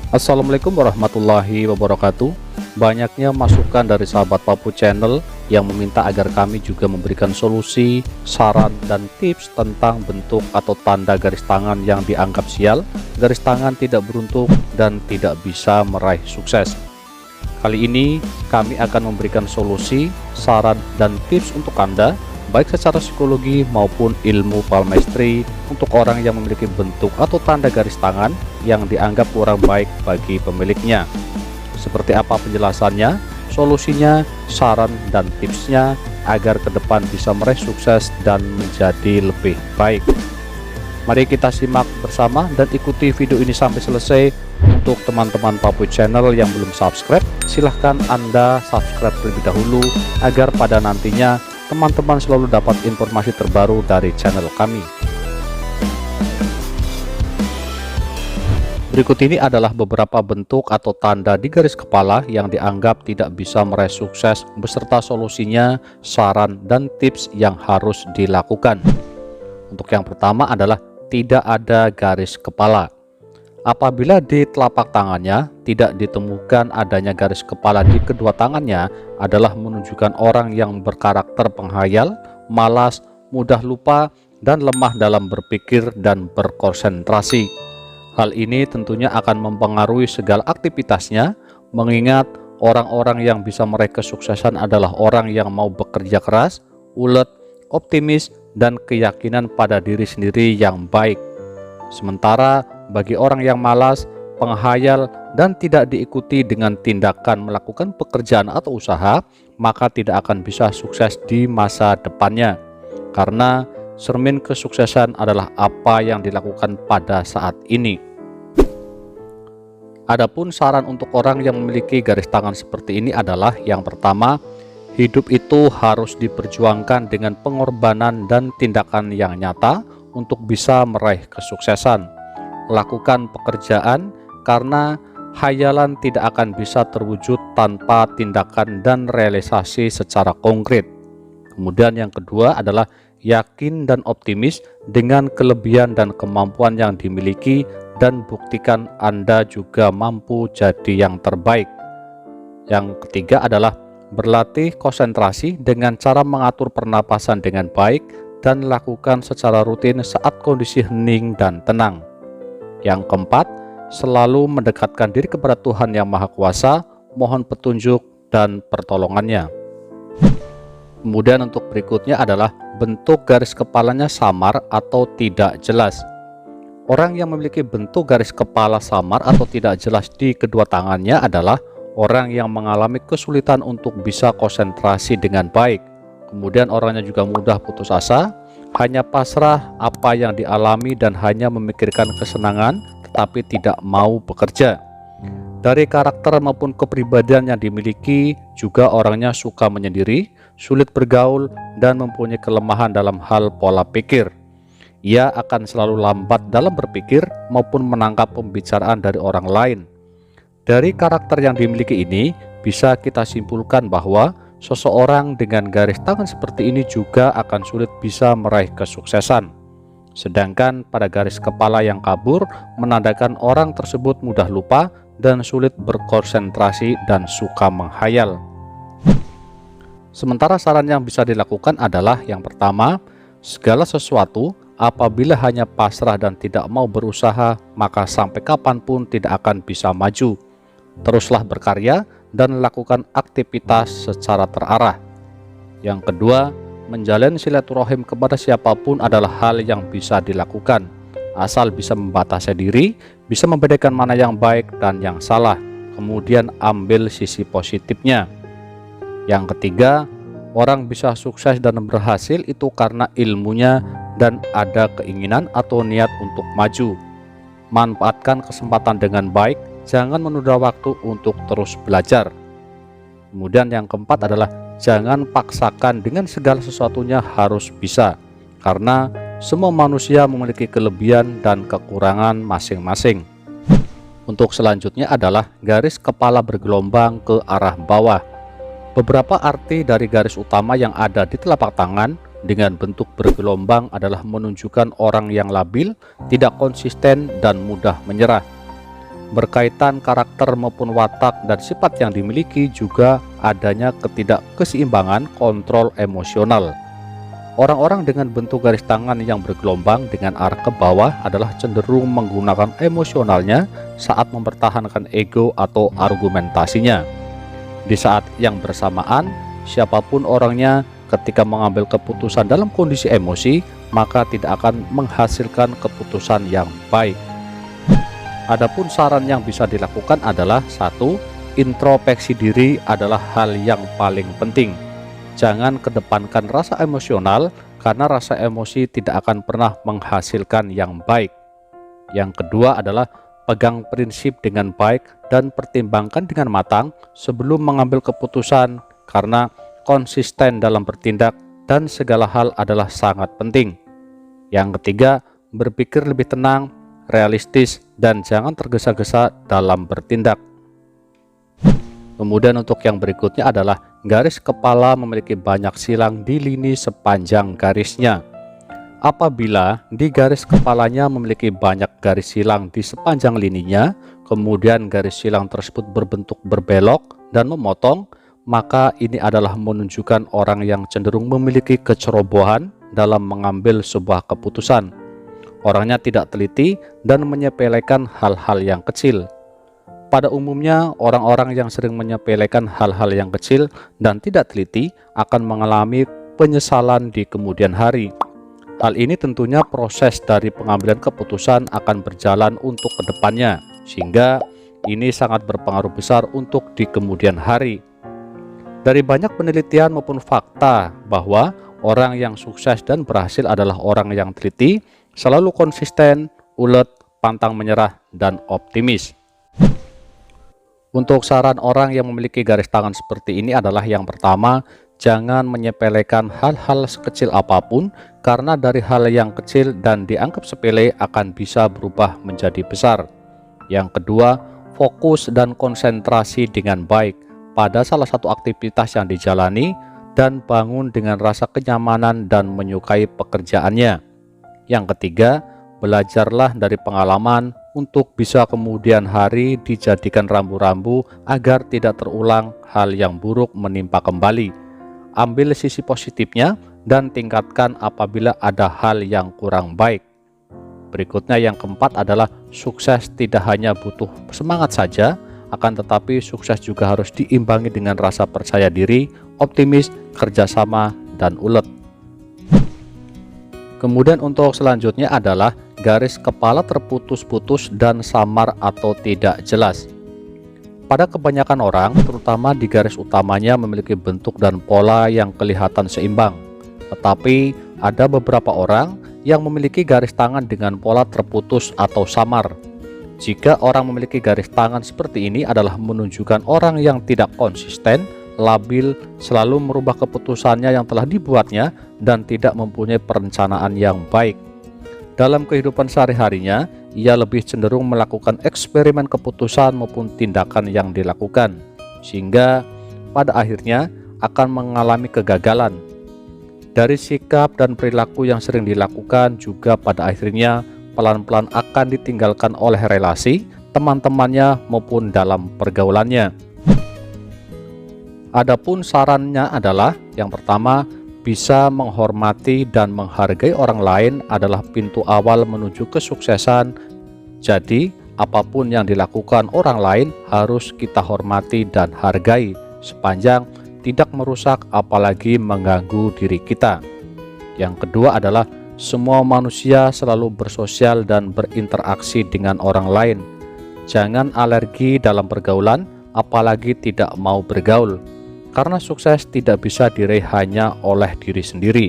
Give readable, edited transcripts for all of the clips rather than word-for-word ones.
Assalamualaikum warahmatullahi wabarakatuh. Banyaknya masukan dari sahabat Papu Channel yang meminta agar kami juga memberikan solusi, saran, dan tips tentang bentuk atau tanda garis tangan yang dianggap sial, garis tangan tidak beruntung, dan tidak bisa meraih sukses. Kali ini kami akan memberikan solusi, saran, dan tips untuk Anda, baik secara psikologi maupun ilmu palmistry untuk orang yang memiliki bentuk atau tanda garis tangan yang dianggap kurang baik bagi pemiliknya. Seperti apa penjelasannya, solusinya, saran, dan tipsnya agar ke depan bisa meraih sukses dan menjadi lebih baik. Mari kita simak bersama dan ikuti video ini sampai selesai. Untuk teman-teman Papu Channel yang belum subscribe, silahkan Anda subscribe terlebih dahulu agar pada nantinya teman-teman selalu dapat informasi terbaru dari channel kami. Berikut ini adalah beberapa bentuk atau tanda di garis kepala yang dianggap tidak bisa meraih sukses beserta solusinya, saran, dan tips yang harus dilakukan. Untuk yang pertama adalah tidak ada garis kepala. Apabila di telapak tangannya tidak ditemukan adanya garis kepala di kedua tangannya, adalah menunjukkan orang yang berkarakter penghayal, malas, mudah lupa, dan lemah dalam berpikir dan berkonsentrasi. Hal ini tentunya akan mempengaruhi segala aktivitasnya, mengingat orang-orang yang bisa meraih kesuksesan adalah orang yang mau bekerja keras, ulet, optimis, dan keyakinan pada diri sendiri yang baik. Sementara bagi orang yang malas, penghayal, dan tidak diikuti dengan tindakan melakukan pekerjaan atau usaha, maka tidak akan bisa sukses di masa depannya. Karena cermin kesuksesan adalah apa yang dilakukan pada saat ini. Adapun saran untuk orang yang memiliki garis tangan seperti ini adalah yang pertama, hidup itu harus diperjuangkan dengan pengorbanan dan tindakan yang nyata untuk bisa meraih kesuksesan. Lakukan pekerjaan karena hayalan tidak akan bisa terwujud tanpa tindakan dan realisasi secara konkret. Kemudian yang kedua adalah yakin dan optimis dengan kelebihan dan kemampuan yang dimiliki dan buktikan Anda juga mampu jadi yang terbaik. Yang ketiga adalah berlatih konsentrasi dengan cara mengatur pernapasan dengan baik dan lakukan secara rutin saat kondisi hening dan tenang. Yang keempat, selalu mendekatkan diri kepada Tuhan Yang Maha Kuasa, mohon petunjuk dan pertolongannya. Kemudian untuk berikutnya adalah bentuk garis kepalanya samar atau tidak jelas. Orang yang memiliki bentuk garis kepala samar atau tidak jelas di kedua tangannya adalah orang yang mengalami kesulitan untuk bisa konsentrasi dengan baik. Kemudian orangnya juga mudah putus asa, hanya pasrah apa yang dialami dan hanya memikirkan kesenangan tetapi tidak mau bekerja. Dari karakter maupun kepribadian yang dimiliki juga orangnya suka menyendiri, sulit bergaul, dan mempunyai kelemahan dalam hal pola pikir. Ia akan selalu lambat dalam berpikir maupun menangkap pembicaraan dari orang lain. Dari karakter yang dimiliki ini bisa kita simpulkan bahwa seseorang dengan garis tangan seperti ini juga akan sulit bisa meraih kesuksesan. Sedangkan pada garis kepala yang kabur menandakan orang tersebut mudah lupa dan sulit berkonsentrasi dan suka menghayal. Sementara saran yang bisa dilakukan adalah yang pertama, segala sesuatu apabila hanya pasrah dan tidak mau berusaha, maka sampai kapanpun tidak akan bisa maju. Teruslah berkarya dan lakukan aktivitas secara terarah. Yang kedua, menjalin silaturahim kepada siapapun adalah hal yang bisa dilakukan, asal bisa membatasi diri, bisa membedakan mana yang baik dan yang salah, kemudian ambil sisi positifnya. Yang ketiga, orang bisa sukses dan berhasil itu karena ilmunya dan ada keinginan atau niat untuk maju. Manfaatkan kesempatan dengan baik, jangan menunda waktu untuk terus belajar. Kemudian yang keempat adalah jangan paksakan dengan segala sesuatunya harus bisa, karena semua manusia memiliki kelebihan dan kekurangan masing-masing. Untuk selanjutnya adalah garis kepala bergelombang ke arah bawah. Beberapa arti dari garis utama yang ada di telapak tangan dengan bentuk bergelombang adalah menunjukkan orang yang labil, tidak konsisten, dan mudah menyerah. Berkaitan karakter maupun watak dan sifat yang dimiliki juga adanya ketidakkeseimbangan kontrol emosional. Orang-orang dengan bentuk garis tangan yang bergelombang dengan arah ke bawah adalah cenderung menggunakan emosionalnya saat mempertahankan ego atau argumentasinya. Di saat yang bersamaan, siapapun orangnya ketika mengambil keputusan dalam kondisi emosi, maka tidak akan menghasilkan keputusan yang baik. Adapun saran yang bisa dilakukan adalah 1. Introspeksi diri adalah hal yang paling penting. Jangan kedepankan rasa emosional karena rasa emosi tidak akan pernah menghasilkan yang baik. Yang kedua adalah pegang prinsip dengan baik dan pertimbangkan dengan matang sebelum mengambil keputusan karena konsisten dalam bertindak dan segala hal adalah sangat penting. Yang ketiga, berpikir lebih tenang, realistis, dan jangan tergesa-gesa dalam bertindak. Kemudian untuk yang berikutnya adalah garis kepala memiliki banyak silang di lini sepanjang garisnya. Apabila di garis kepalanya memiliki banyak garis silang di sepanjang lininya, kemudian garis silang tersebut berbentuk berbelok dan memotong, maka ini adalah menunjukkan orang yang cenderung memiliki kecerobohan dalam mengambil sebuah keputusan. Orangnya tidak teliti dan menyepelekan hal-hal yang kecil. Pada umumnya, orang-orang yang sering menyepelekan hal-hal yang kecil dan tidak teliti akan mengalami penyesalan di kemudian hari. Hal ini tentunya proses dari pengambilan keputusan akan berjalan untuk kedepannya, sehingga ini sangat berpengaruh besar untuk di kemudian hari. Dari banyak penelitian maupun fakta bahwa orang yang sukses dan berhasil adalah orang yang teliti, selalu konsisten, ulet, pantang menyerah, dan optimis. Untuk saran orang yang memiliki garis tangan seperti ini adalah yang pertama, jangan menyepelekan hal-hal sekecil apapun karena dari hal yang kecil dan dianggap sepele akan bisa berubah menjadi besar. Yang kedua, fokus dan konsentrasi dengan baik pada salah satu aktivitas yang dijalani dan bangun dengan rasa kenyamanan dan menyukai pekerjaannya. Yang ketiga, belajarlah dari pengalaman untuk bisa kemudian hari dijadikan rambu-rambu agar tidak terulang hal yang buruk menimpa kembali. Ambil sisi positifnya dan tingkatkan apabila ada hal yang kurang baik. Berikutnya yang keempat adalah sukses tidak hanya butuh semangat saja, akan tetapi sukses juga harus diimbangi dengan rasa percaya diri, optimis, kerjasama, dan ulet. Kemudian untuk selanjutnya adalah garis kepala terputus-putus dan samar atau tidak jelas. Pada kebanyakan orang, terutama di garis utamanya memiliki bentuk dan pola yang kelihatan seimbang. Tetapi ada beberapa orang yang memiliki garis tangan dengan pola terputus atau samar. Jika orang memiliki garis tangan seperti ini adalah menunjukkan orang yang tidak konsisten, labil, selalu merubah keputusannya yang telah dibuatnya, dan tidak mempunyai perencanaan yang baik. Dalam kehidupan sehari-harinya, ia lebih cenderung melakukan eksperimen keputusan maupun tindakan yang dilakukan, sehingga pada akhirnya akan mengalami kegagalan. Dari sikap dan perilaku yang sering dilakukan juga pada akhirnya pelan-pelan akan ditinggalkan oleh relasi, teman-temannya maupun dalam pergaulannya. Adapun sarannya adalah yang pertama, bisa menghormati dan menghargai orang lain adalah pintu awal menuju kesuksesan. Jadi, apapun yang dilakukan orang lain harus kita hormati dan hargai sepanjang tidak merusak apalagi mengganggu diri kita. Yang kedua adalah semua manusia selalu bersosial dan berinteraksi dengan orang lain. Jangan alergi dalam pergaulan, apalagi tidak mau bergaul. Karena sukses tidak bisa diraih hanya oleh diri sendiri.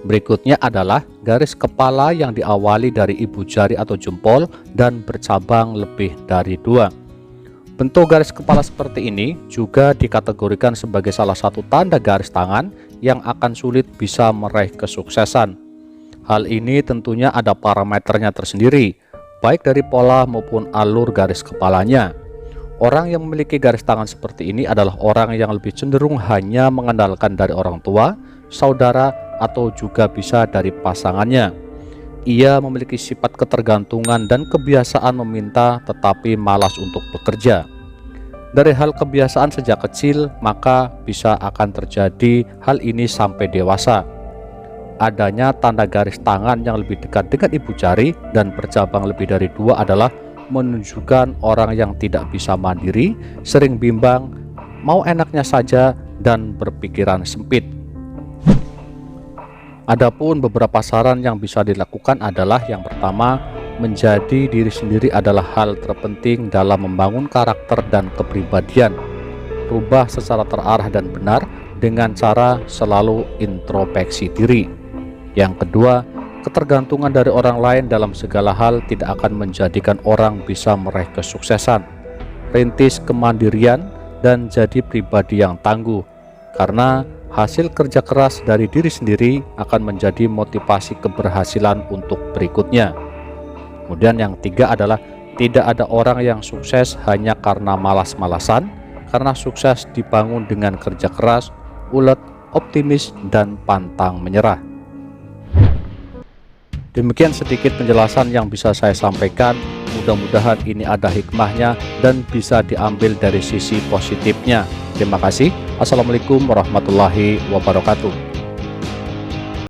Berikutnya adalah garis kepala yang diawali dari ibu jari atau jempol dan bercabang lebih dari 2. Bentuk garis kepala seperti ini juga dikategorikan sebagai salah satu tanda garis tangan yang akan sulit bisa meraih kesuksesan. Hal ini tentunya ada parameternya tersendiri, baik dari pola maupun alur garis kepalanya. Orang yang memiliki garis tangan seperti ini adalah orang yang lebih cenderung hanya mengandalkan dari orang tua, saudara, atau juga bisa dari pasangannya. Ia memiliki sifat ketergantungan dan kebiasaan meminta tetapi malas untuk bekerja. Dari hal kebiasaan sejak kecil, maka bisa akan terjadi hal ini sampai dewasa. Adanya tanda garis tangan yang lebih dekat dengan ibu jari dan bercabang lebih dari 2 adalah menunjukkan orang yang tidak bisa mandiri, sering bimbang, mau enaknya saja, dan berpikiran sempit. Adapun beberapa saran yang bisa dilakukan adalah yang pertama, menjadi diri sendiri adalah hal terpenting dalam membangun karakter dan kepribadian. Rubah secara terarah dan benar dengan cara selalu introspeksi diri. Yang kedua, ketergantungan dari orang lain dalam segala hal tidak akan menjadikan orang bisa meraih kesuksesan. Rintis kemandirian dan jadi pribadi yang tangguh, karena hasil kerja keras dari diri sendiri akan menjadi motivasi keberhasilan untuk berikutnya. Kemudian yang ketiga adalah tidak ada orang yang sukses hanya karena malas-malasan, karena sukses dibangun dengan kerja keras, ulet, optimis, dan pantang menyerah. Demikian sedikit penjelasan yang bisa saya sampaikan. Mudah-mudahan ini ada hikmahnya dan bisa diambil dari sisi positifnya. Terima kasih. Assalamualaikum warahmatullahi wabarakatuh.